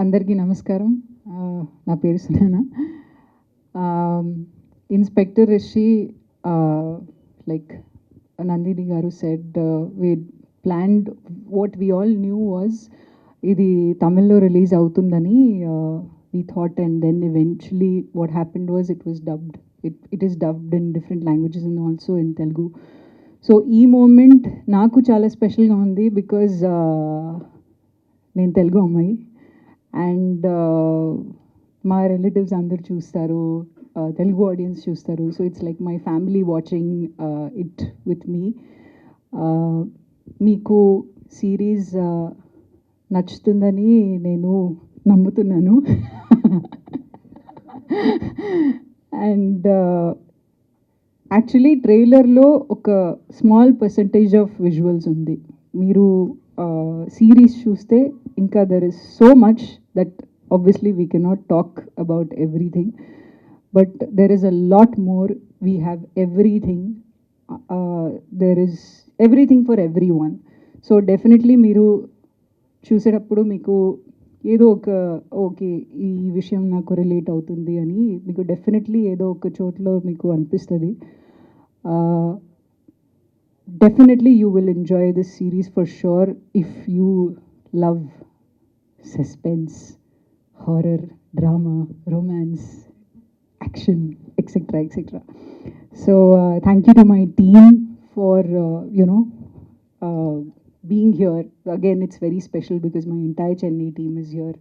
అందరికీ నమస్కారం. నా పేరు సునైన. ఇన్స్పెక్టర్ రిషి, లైక్ నందిని గారు said, we planned, what we all knew was ఇది తమిళ్లో రిలీజ్ అవుతుందని we thought, and then eventually what happened was it was dubbed. It is dubbed in different languages and also in Telugu. So ఈ moment నాకు చాలా స్పెషల్గా ఉంది because నేను తెలుగు అమ్మాయి అండ్ మా రిలేటివ్స్ అందరు చూస్తారు, తెలుగు ఆడియన్స్ చూస్తారు. So it's like my family watching it with me. మీకు సిరీస్ నచ్చుతుందని నేను నమ్ముతున్నాను. అండ్ యాక్చువల్లీ ట్రైలర్లో ఒక స్మాల్ పర్సంటేజ్ ఆఫ్ విజువల్స్ ఉంది. మీరు సిరీస్ చూస్తే ఇంకా there is so much that obviously we cannot talk about everything, but there is a lot more. We have everything. There is everything for every one. So definitely మీరు చూసేటప్పుడు మీకు ఏదో ఒక okay ఈ విషయం నాకు రిలేట్ అవుతుంది అని మీకు డెఫినెట్లీ ఏదో ఒక చోట్లో మీకు అనిపిస్తుంది. Definitely you will enjoy this series for sure if you love suspense, horror, drama, romance, action, etc., etc. So thank you to my team for being here. Again, it's very special because my entire Chennai team is here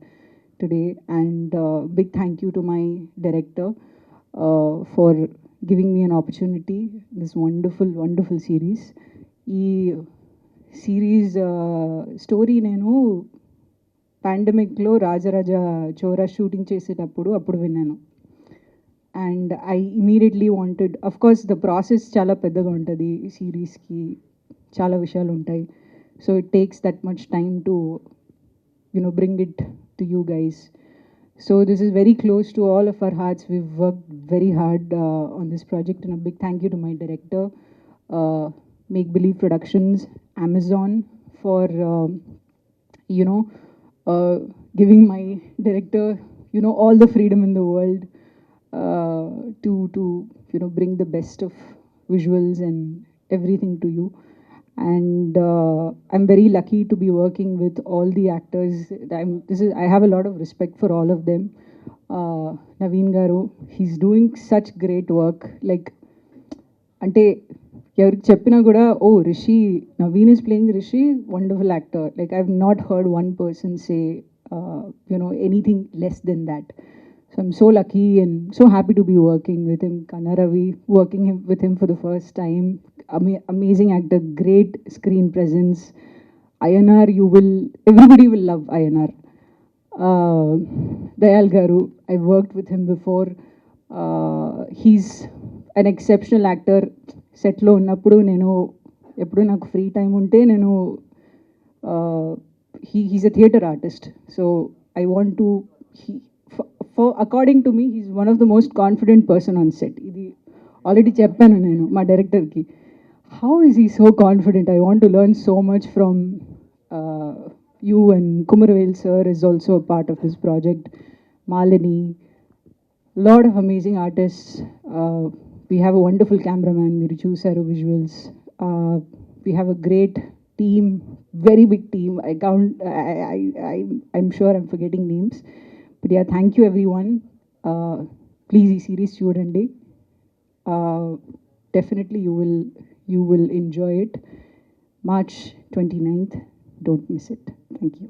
today, and big thank you to my director for giving me an opportunity, this wonderful series. ఈ series story నేను పాండమిక్లో Rajaraja చోరా shooting చేసేటప్పుడు అప్పుడు విన్నాను. And I immediately wanted, of course the process చాలా పెద్దగా ఉంటుంది ఈ సిరీస్కి, చాలా విషయాలు ఉంటాయి. So it takes that much time to bring it to you guys. So this is very close to all of our hearts. We've worked very hard on this project, and a big thank you to my director, Make Believe Productions, Amazon, for giving my director all the freedom in the world to bring the best of visuals and everything to you. And I'm very lucky to be working with all the actors. I have a lot of respect for all of them. Naveen Garu, he's doing such great work. Like, ante ఎవరికి చెప్పినా కూడా, ఓ Rishi, Naveen is playing Rishi, wonderful actor. Like, I've not heard one person say anything less than that. So I'm so lucky and so happy to be working with him. Kanna Ravi, working with him for the first time. Amazing actor, great screen presence. INR, everybody will love INR. Dayal Garu, I've worked with him before. He's an exceptional actor. సెట్లో ఉన్నప్పుడు నేను ఎప్పుడు నాకు free time ఉంటే నేను he's a theatre artist. So I want to, according to me, he's one of the most confident person on set. ఇది already చెప్పాను నేను మా డైరెక్టర్కి. How is he so confident? I want to learn so much from you, and Kumaravel sir is also a part of this project. Malini, lot of amazing artists. We have a wonderful cameraman, Miru Chusaru visuals. We have a great team, very big team. I'm sure I'm forgetting names. But yeah, thank you everyone. Please, this series chudandi. Definitely you will enjoy it. March 29th. Don't miss it. Thank you.